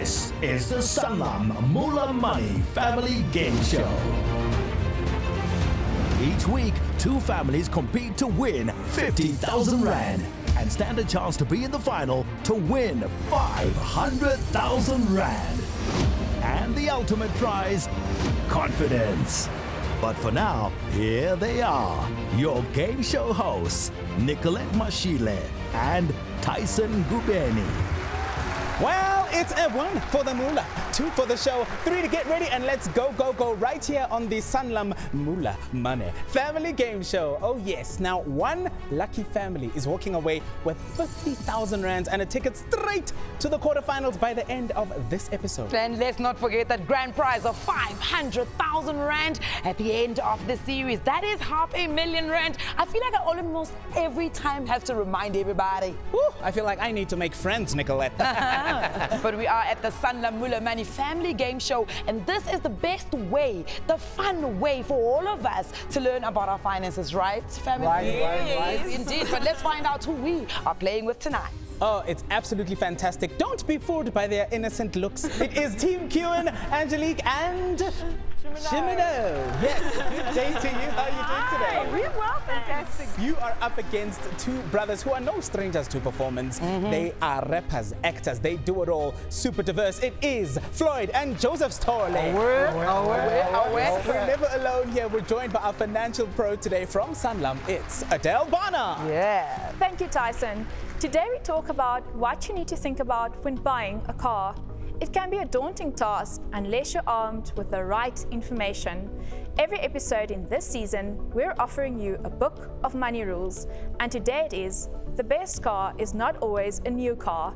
This is the Sanlam Moola-Money Family Game Show. Each week, two families compete to win 50,000 Rand and stand a chance to be in the final to win 500,000 Rand. And the ultimate prize, confidence. But for now, here they are, your game show hosts, Nicolette Mashile and Tyson Gubeni. Well, it's a 1 for the Moola, 2 for the show, 3 to get ready, and let's go right here on the Sanlam Moola-Money Family Game Show. Oh yes, now one lucky family is walking away with 50,000 Rands and a ticket straight to the quarterfinals by the end of this episode. And let's not forget that grand prize of 500,000 Rand at the end of the series. That is 500,000 Rand. I feel like I almost every time have to remind everybody. Woo, I feel like I need to make friends, Nicolette. But we are at the Sanlam Moola-Money Family Game Show, and this is the best way, the fun way for all of us to learn about our finances, right, family? Right. Indeed. But let's find out who we are playing with tonight. Oh, it's absolutely fantastic. Don't be fooled by their innocent looks. It is Team Kuen, Angelique, and Shimino. Yes, good day to you. How are you doing today? We're well, fantastic. You are up against two brothers who are no strangers to performance. They are rappers, actors, they do it all. Super diverse. It is Floyd and Joseph Sithole. We're never alone here. We're joined by our financial pro today from Sanlam. It's Adele Bonner. Yeah. Thank you, Tyson. Today we talk about what you need to think about when buying a car. It can be a daunting task unless you're armed with the right information. Every episode in this season, we're offering you a book of money rules. And today it is, the best car is not always a new car.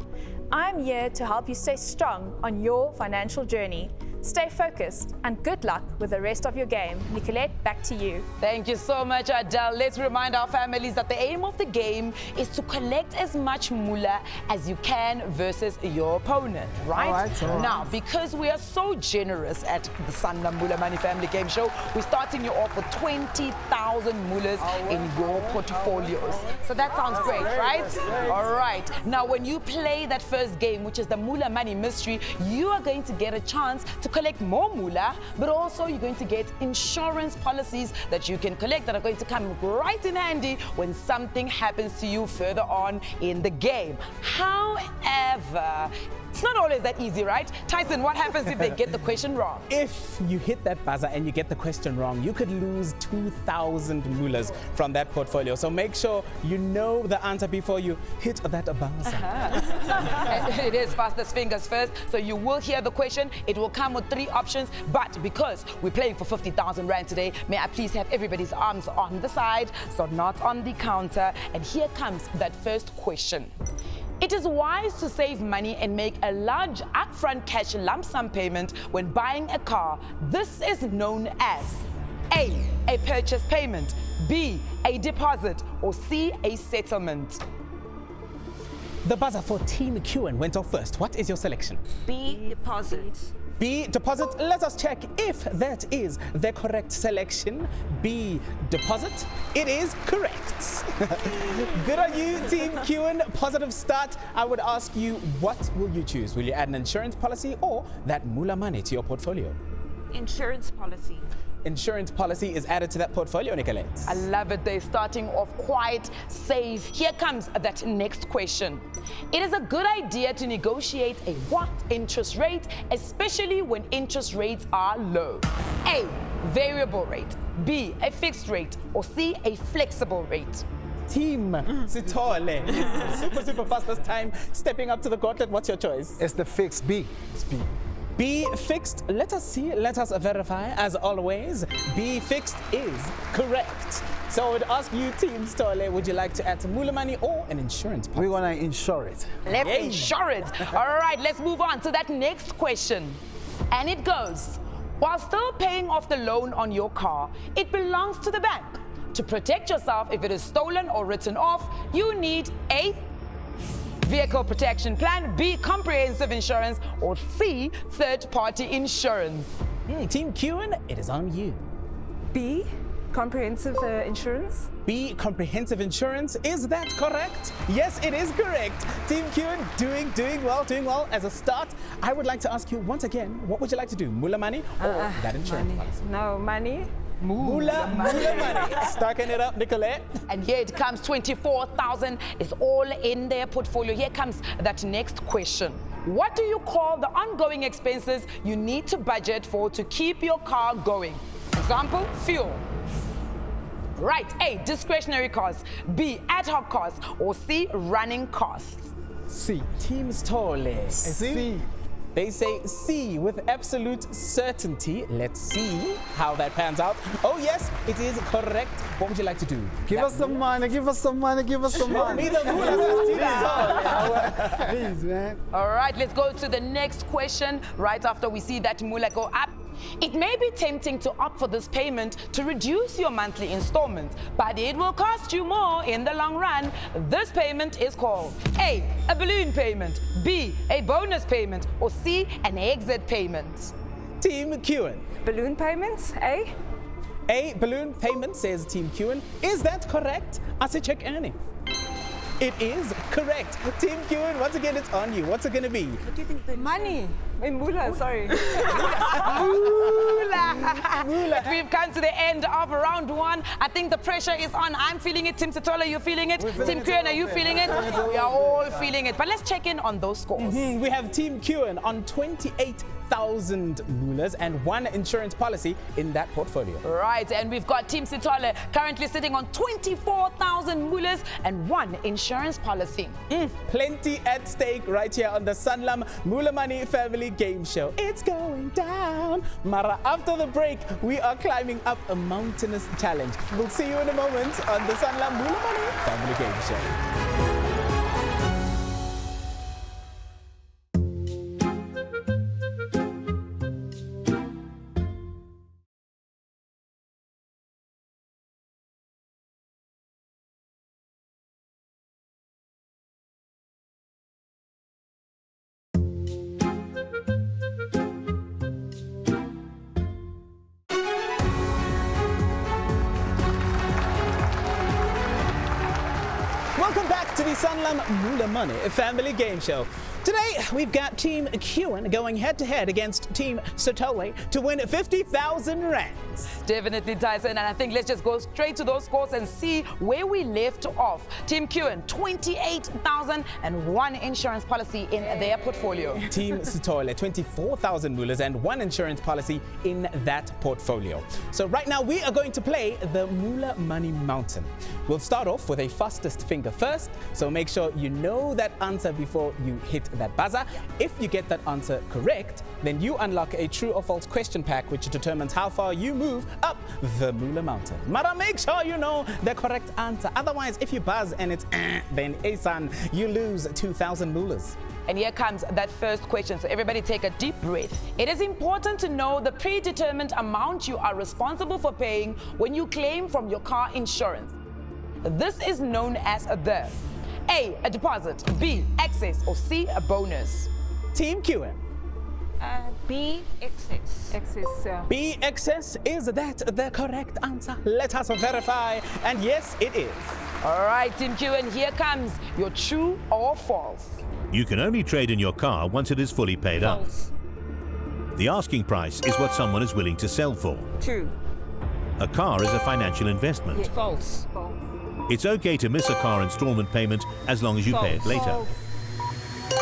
I'm here to help you stay strong on your financial journey. Stay focused and good luck with the rest of your game. Nicolette, back to you. Thank you so much, Adele. Let's remind our families that the aim of the game is to collect as much moolah as you can versus your opponent, right? All right. Now, because we are so generous at the Sanlam Moola-Money Family Game Show, we're starting you off with 20,000 moolahs in your portfolios. So that sounds great, right? All right. Now, when you play that first game, which is the Moola-Money Mystery, you are going to get a chance to collect more moolah, but also you're going to get insurance policies that you can collect that are going to come right in handy when something happens to you further on in the game. However, it's not always that easy, right? Tyson, what happens if they get the question wrong? If you hit that buzzer and you get the question wrong, you could lose 2,000 moolahs from that portfolio. So make sure you know the answer before you hit that buzzer. And it is fastest fingers first, so you will hear the question. It will come with 3 options, but because we're playing for 50,000 Rand today, may I please have everybody's arms on the side, so not on the counter. And here comes that first question. It is wise to save money and make a large upfront cash lump sum payment when buying a car. This is known as A, a purchase payment, B, a deposit, or C, a settlement. The buzzer for Team Kuen went off first. What is your selection? B, deposit. B, deposit. Let us check if that is the correct selection. B, deposit. It is correct. Good on you, Team Kuen. Positive start. I would ask you, what will you choose? Will you add an insurance policy or that moolah money to your portfolio? Insurance policy. Insurance policy is added to that portfolio, Nicolette. I love it. They're starting off quite safe. Here comes that next question. It is a good idea to negotiate a what interest rate, especially when interest rates are low? A, variable rate, B, a fixed rate, or C, a flexible rate? Team Sithole. Super fast this time. Stepping up to the gauntlet. What's your choice? It's the fixed B. It's B. B fixed, let us see, let us verify. As always, B fixed is correct. So I would ask you, Team Sithole, would you like to add some moolah money or an insurance policy? We're gonna insure it. Let's insure it. All right, let's move on to that next question. And it goes, while still paying off the loan on your car, it belongs to the bank. To protect yourself if it is stolen or written off, you need A, vehicle protection plan, B, comprehensive insurance, or C, third-party insurance. Team Kuen, it is on you. B, comprehensive insurance. B, comprehensive insurance. Is that correct? Yes, it is correct. Team Kuen, doing well. As a start, I would like to ask you once again, what would you like to do? Moola-Money or that insurance Money. policy? No, money. Moola-Money. Stacking it up, Nicolette. And here it comes, 24,000 is all in their portfolio. Here comes that next question. What do you call the ongoing expenses you need to budget for to keep your car going? Example, fuel. Right, A, discretionary costs, B, ad hoc costs, or C, running costs. C. Team Sithole. C. They say C with absolute certainty. Let's see how that pans out. Oh yes, it is correct. What would you like to do? Give us some money, give us some money, give us some money. Me the Moola says Team Sithole. Please, man. All right, let's go to the next question right after we see that moolah go up. It may be tempting to opt for this payment to reduce your monthly installment, but it will cost you more in the long run. This payment is called A, a balloon payment, B, a bonus payment, or C, an exit payment. Team Kuen. Balloon payments, A. A, balloon payment, says Team Kuen. Is that correct? I say check Ernie. It is correct. Team Kuen, once again, it's on you. What's it going to be? Money. Moolah, sorry. Moolah. We've come to the end of round one. I think the pressure is on. I'm feeling it. Team Sithole, are you feeling it? Team Kuen, are you feeling it? We are all feeling it. But let's check in on those scores. We have Team Kuen on 28,000 moolahs and 1 insurance policy in that portfolio. Right, and we've got Team Sithole currently sitting on 24,000 moolahs and 1 insurance policy. Plenty at stake right here on the Sanlam Moola-Money Family Game Show. It's going down. Mara, after the break, we are climbing up a mountainous challenge. We'll see you in a moment on the Sanlam Moola-Money Family Game Show. Welcome back to the Sanlam Moola-Money Family Game Show. Today, we've got Team Kuen going head-to-head against Team Sithole to win 50,000 rands. Definitely, Tyson, and I think let's just go straight to those scores and see where we left off. Team Kuen, 28,000 and 1 insurance policy in their portfolio. Team Sithole, 24,000 moolahs and 1 insurance policy in that portfolio. So right now, we are going to play the Moola-Money Mountain. We'll start off with a fastest finger first, so make sure you know that answer before you hit that buzzer. If you get that answer correct, then you unlock a true or false question pack, which determines how far you move up the Moola Mountain. Mara, make sure you know the correct answer. Otherwise, if you buzz and it's then Asan, you lose 2,000 moolahs. And here comes that first question, so everybody take a deep breath. It is important to know the predetermined amount you are responsible for paying when you claim from your car insurance. This is known as the A, a deposit, B, excess, or C, a bonus. Team Kuen. B, excess. Excess. B, excess. Is that the correct answer? Let us verify. And yes, it is. All right, Team Kuen, here comes your true or false. You can only trade in your car once it is fully paid False. up. The asking price is what someone is willing to sell for. True. A car is a financial investment. False. It's okay to miss a car installment payment as long as you pay it later. False.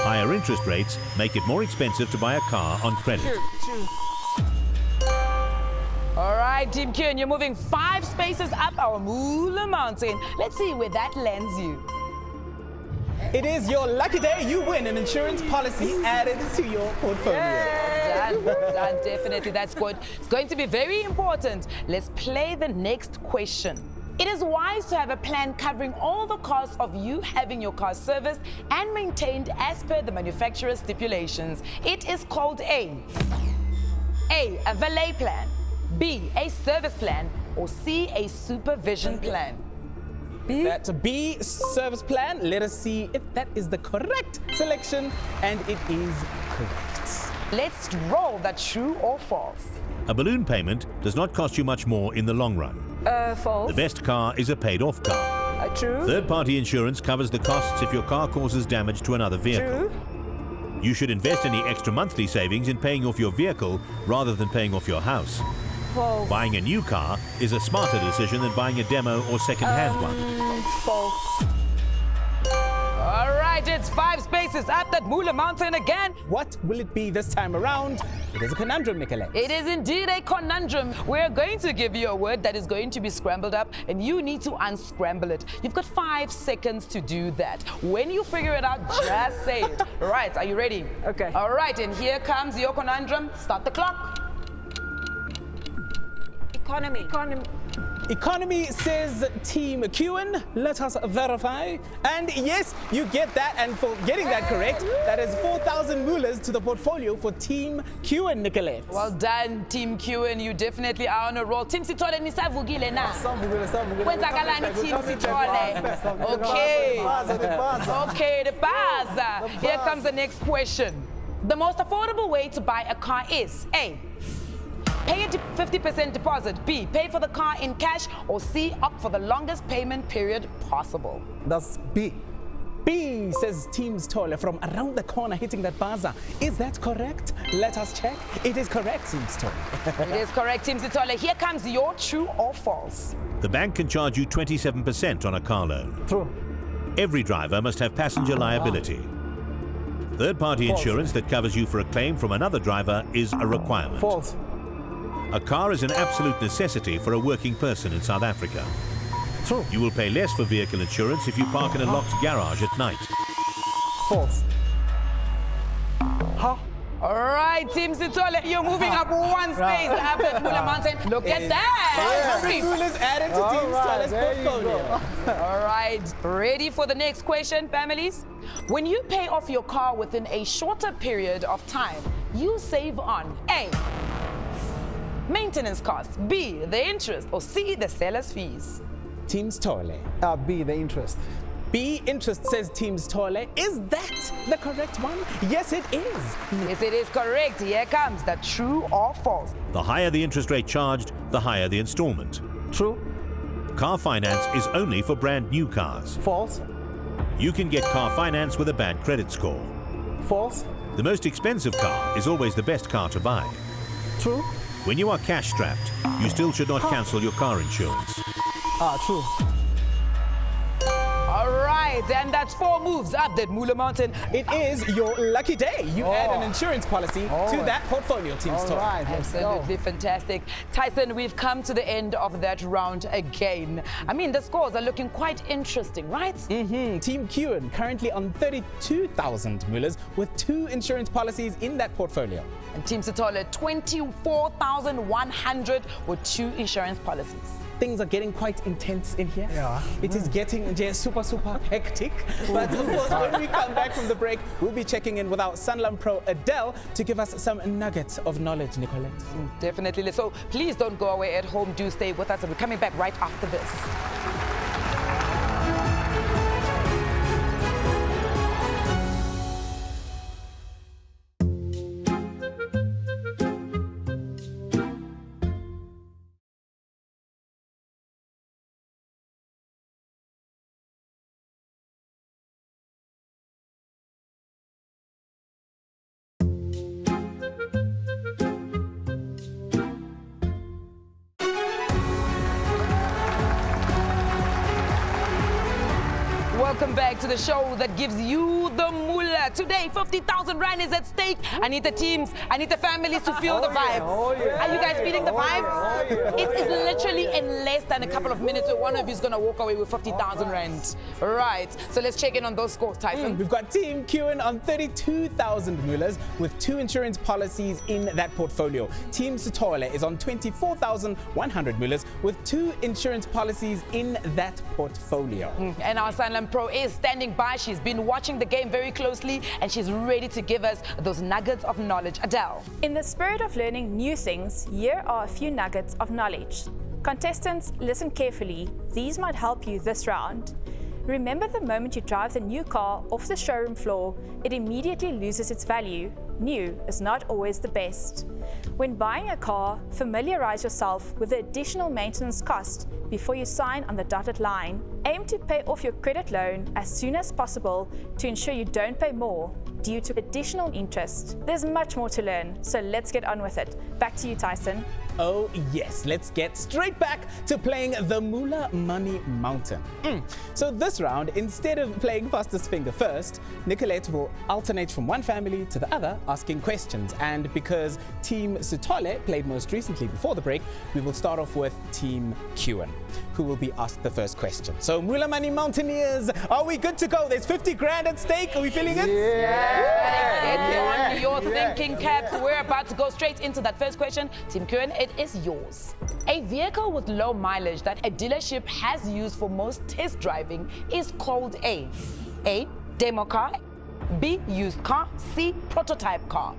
Higher interest rates make it more expensive to buy a car on credit. True. All right, Team Kuen, you're moving 5 spaces up our Moola Mountain. Let's see where that lands you. It is your lucky day. You win an insurance policy added to your portfolio. Done, definitely, that's good. It's going to be very important. Let's play the next question. It is wise to have a plan covering all the costs of you having your car serviced and maintained as per the manufacturer's stipulations. It is called A, valet plan, B, a service plan, or C, a supervision plan. B? That's a B, service plan. Let us see if that is the correct selection, and it is correct. Let's roll that true or false. A balloon payment does not cost you much more in the long run. False. The best car is a paid-off car. True. Third-party insurance covers the costs if your car causes damage to another vehicle. True. You should invest any extra monthly savings in paying off your vehicle rather than paying off your house. False. Buying a new car is a smarter decision than buying a demo or second-hand one. False. All right, it's 5 spaces up that Moola Mountain again. What will it be this time around? It is a conundrum, Nicolette. It is indeed a conundrum. We're going to give you a word that is going to be scrambled up, and you need to unscramble it. You've got 5 seconds to do that. When you figure it out, just say it. Right, are you ready? Okay. All right, and here comes your conundrum. Start the clock. Economy. Economy says Team Kuen. Let us verify. And yes, you get that. And for getting that correct, that is 4,000 mullahs to the portfolio for Team Kuen, Nicolette. Well done, Team Kuen. You definitely are on a roll. Team Sithole nisavugile na. Kwenzakalani Team Sithole. Okay. Okay, the buzzer. Here comes the next question. The most affordable way to buy a car is A, pay a 50% deposit, B, pay for the car in cash, or C, opt for the longest payment period possible. That's B. B, says Team Sithole from around the corner hitting that buzzer. Is that correct? Let us check. It is correct, Team Sithole. It is correct, Team Sithole. Here comes your true or false. The bank can charge you 27% on a car loan. True. Every driver must have passenger liability. Third-party insurance that covers you for a claim from another driver is a requirement. False. A car is an absolute necessity for a working person in South Africa. True. You will pay less for vehicle insurance if you park in a locked garage at night. False. Huh? All right, Team Sithole, you're moving up 1 space up at Moola Mountain. Look at that. 500 mullahs added to Team Sithole's there you portfolio. All right, ready for the next question, families? When you pay off your car within a shorter period of time, you save on A, maintenance costs, B, the interest, or C, the seller's fees. Team Sithole. B, the interest. B, interest, says Team Sithole. Is that the correct one? Yes, it is. Yes, it is correct. Here comes the true or false. The higher the interest rate charged, the higher the installment. True. Car finance is only for brand new cars. False. You can get car finance with a bad credit score. False. The most expensive car is always the best car to buy. True. When you are cash strapped, you still should not cancel your car insurance. True. All right, and that's 4 moves up that Moola Mountain. It is your lucky day. You add an insurance policy to that portfolio, Team All Sithole. right, let's go. Absolutely fantastic. Tyson, we've come to the end of that round again. I mean, the scores are looking quite interesting, right? Team Kuen currently on 32,000 mullahs with 2 insurance policies in that portfolio. And Team Sithole, 24,100 with 2 insurance policies. Things are getting quite intense in here. Yeah. It is getting super hectic. But of course, when we come back from the break, we'll be checking in with our Sanlam Pro Adele to give us some nuggets of knowledge, Nicolette. Definitely. So please don't go away at home. Do stay with us, and we're coming back right after this. Welcome back to the show that gives you the moolah. Today, 50,000 rand is at stake. I need the teams, I need the families to feel the vibe. Are you guys feeling the vibe? It is literally in less than a couple of minutes where one of you is going to walk away with 50,000 rand. Right, so let's check in on those scores, Tyson. We've got Team Kuen on 32,000 mullahs with 2 insurance policies in that portfolio. Team Sithole is on 24,100 mullahs with 2 insurance policies in that portfolio. And our Sanlam Pro is standing by. She's been watching the game very closely and she's ready to give us those nuggets of knowledge. Adele. In the spirit of learning new things, here are a few nuggets of knowledge. Contestants, listen carefully. These might help you this round. Remember, the moment you drive the new car off the showroom floor, it immediately loses its value. New is not always the best. When buying a car, familiarize yourself with the additional maintenance cost before you sign on the dotted line. Aim to pay off your credit loan as soon as possible to ensure you don't pay more due to additional interest. There's much more to learn, so let's get on with it. Back to you, Tyson. Oh yes, let's get straight back to playing the Moola-Money Mountain. So this round, instead of playing fastest finger first, Nicolette will alternate from one family to the other, asking questions. And because Team Sithole played most recently before the break, we will start off with Team Kuen, who will be asked the first question. So Moola-Money Mountaineers, are we good to go? There's 50 grand at stake. Are we feeling it? Get on your thinking caps. We're about to go straight into that first question. Team Kuen, it is yours. A vehicle with low mileage that a dealership has used for most test driving is called A, demo car, B, used car, C, prototype car.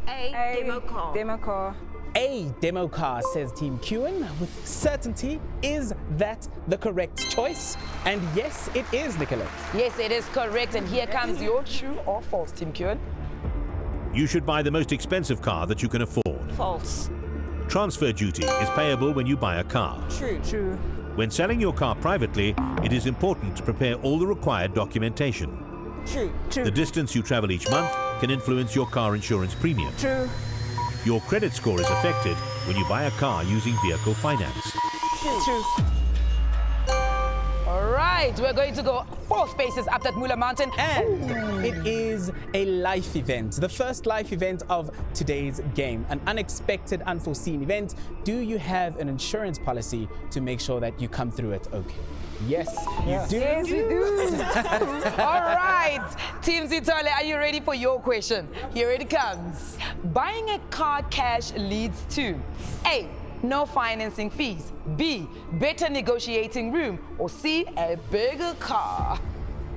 A, demo car. Demo car. A demo car, says Team Kuen. With certainty, is that the correct choice? And yes, it is, Nicolette. Yes, it is correct. And here comes your true or false, Team Kuen. You should buy the most expensive car that you can afford. False. Transfer duty is payable when you buy a car. True. When selling your car privately, it is important to prepare all the required documentation. True. The distance you travel each month can influence your car insurance premium. True. Your credit score is affected when you buy a car using vehicle finance. True. All right, we're going to go 4 spaces up that Moola Mountain. And it is a life event, the first life event of today's game. An unexpected, unforeseen event. Do you have an insurance policy to make sure that you come through it okay? Yes, you do. Yes, we do. All right, Team Sithole, are you ready for your question? Here it comes. Buying a car cash leads to A, no financing fees, B, better negotiating room, or C, a bigger car.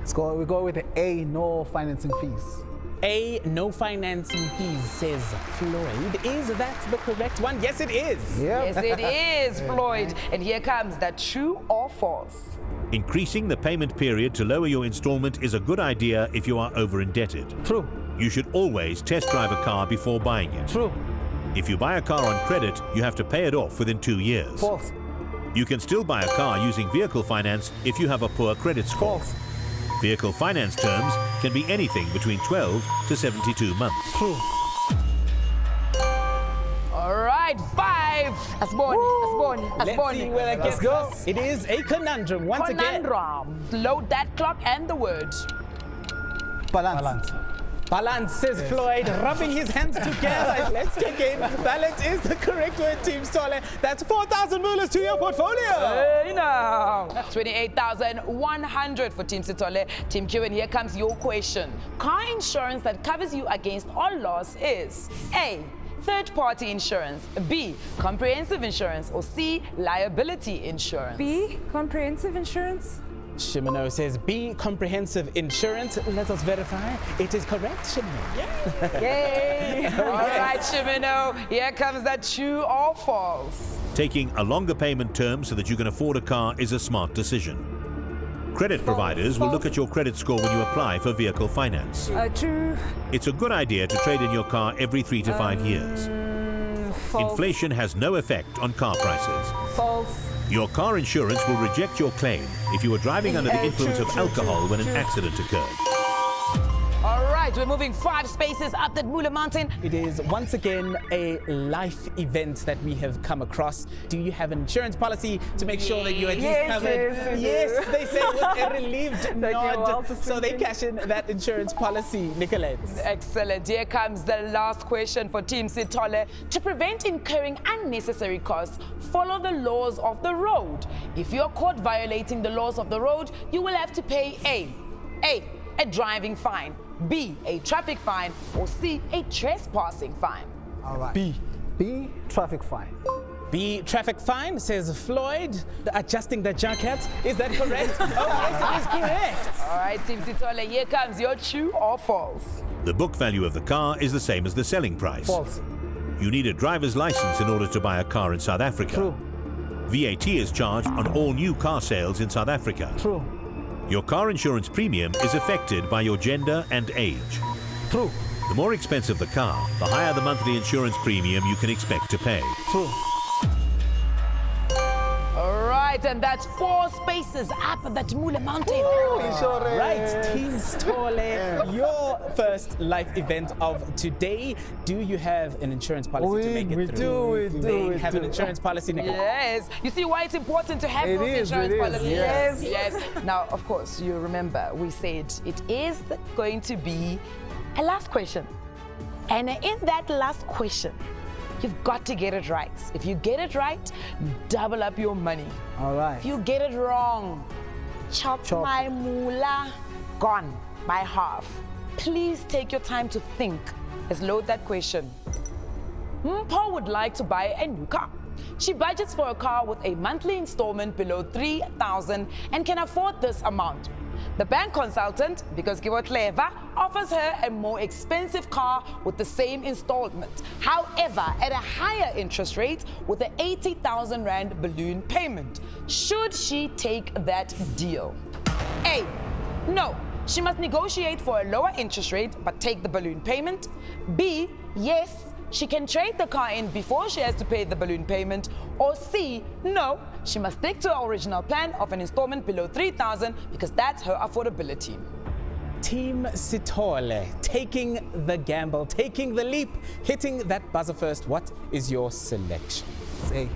We go with the A, no financing fees. A, no financing fees, says Floyd. Is that the correct one? Yes, it is. Yep. Yes, it is, Floyd. And here comes the true or false. Increasing the payment period to lower your installment is a good idea if you are over-indebted. True. You should always test drive a car before buying it. True. If you buy a car on credit, you have to pay it off within 2 years. False. You can still buy a car using vehicle finance if you have a poor credit score. False. Vehicle finance terms can be anything between 12 to 72 months. True. All right, 5. Asbon. Let's see where that gets us. It is a conundrum once again. Conundrum. Load that clock and the word. Balance. Balance, says Floyd, rubbing his hands together. Let's check in. Balance is the correct word, Team Sithole. That's 4,000 moolas to your portfolio. Hey now. 28,100 for Team Sithole. Team Kuen, here comes your question. Car insurance that covers you against all loss is A, third-party insurance, B, comprehensive insurance, or C, liability insurance. B, comprehensive insurance. Shimano says B, comprehensive insurance. Let us verify. It is correct, Shimano. Yay! All right, Shimano, here comes that true or false. Taking a longer payment term so that you can afford a car is a smart decision. Credit providers will look at your credit score when you apply for vehicle finance. True. It's a good idea to trade in your car every 3 to 5 years. False. Inflation has no effect on car prices. False. Your car insurance will reject your claim if you were driving under the influence of alcohol when an accident occurred. All right, we're moving 5 spaces up that Moola Mountain. It is once again a life event that we have come across. Do you have an insurance policy to make sure that you are covered? Yes, they say with a relieved nod. So they cash in that insurance policy, Nicolette. Excellent. Here comes the last question for Team Sithole. To prevent incurring unnecessary costs, follow the laws of the road. If you are caught violating the laws of the road, you will have to pay a driving fine, B, a traffic fine, or C, a trespassing fine. All right. B, traffic fine. B, traffic fine, says Floyd. Adjusting the jacket. Is that correct? Oh, yes, it is correct. All right, Team Sithole, here comes your true or false. The book value of the car is the same as the selling price. False. You need a driver's license in order to buy a car in South Africa. True. VAT is charged on all new car sales in South Africa. True. Your car insurance premium is affected by your gender and age. True. The more expensive the car, the higher the monthly insurance premium you can expect to pay. True. All right, and that's 4 spaces up that Moola Mountain. Right, Team Sithole, your first life event of today. Do you have an insurance policy to make it through? We do. Have an insurance policy, Nicola? Yes. You see why it's important to have those insurance policies? Yes. Yes. Now, of course, you remember we said it is going to be a last question. And in that last question, you've got to get it right. If you get it right, double up your money. All right. If you get it wrong, chop my moolah, gone by half. Please take your time to think. Let's load that question. Paul would like to buy a new car. She budgets for a car with a monthly installment below 3,000 and can afford this amount. The bank consultant, because Kibo Clever, offers her a more expensive car with the same installment. However, at a higher interest rate with an 80,000 Rand balloon payment. Should she take that deal? A, no. She must negotiate for a lower interest rate but take the balloon payment. B, yes. She can trade the car in before she has to pay the balloon payment. Or C, no, she must stick to her original plan of an installment below 3,000 because that's her affordability. Team Sithole, taking the gamble, taking the leap, hitting that buzzer first. What is your selection? A.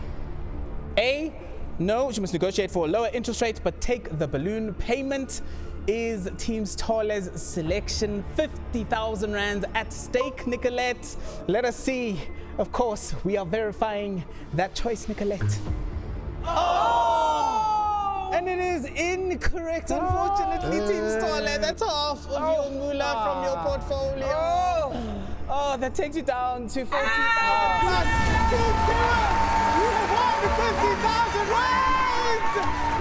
A, no, she must negotiate for a lower interest rate but take the balloon payment. Is Team Sithole's selection. 50,000 Rand at stake, Nicolette. Let us see. Of course, we are verifying that choice, Nicolette. Oh! And it is incorrect, unfortunately, Team Sithole. That's half of your moolah from your portfolio. Oh, that takes you down to 40,000 plus. You have won the 50,000 Rand!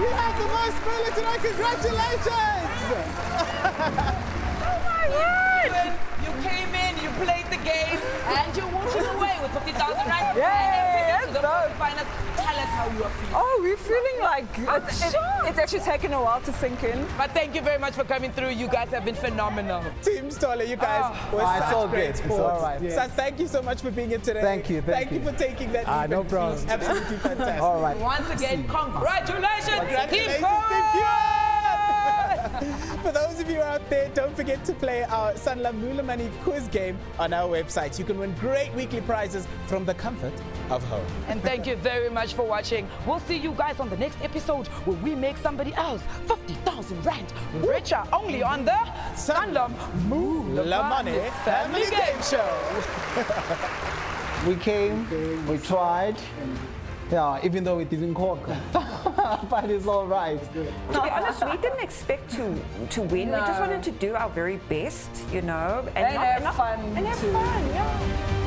You have the most moolah tonight. Congratulations! Oh my word! You came in, you played the game, and you're walking away with 50,000 Rand. Yay! To the finals. Tell us how you are feeling. Oh, we're feeling like it's actually taken a while to sink in. But thank you very much for coming through. You guys have been phenomenal. Team Sithole, you guys were it's such all great good. It's sports. all right. So thank you so much for being here today. Thank you. Thank you for taking that leap. No and problem. feat. Absolutely fantastic. All right. Once again, congratulations, Team Congratulations, Kuen! Team Kuen! For those of you out there, don't forget to play our Sanlam Moola-Money quiz game on our website. You can win great weekly prizes from the comfort of home. And thank you very much for watching. We'll see you guys on the next episode where we make somebody else 50,000 Rand richer only on the Sanlam Moola-Money Family Game Show. We came, we tried. Yeah, even though it didn't work. But it's all right. To be honest, we didn't expect to win. We just wanted to do our very best, you know, And have fun. And have fun, yeah.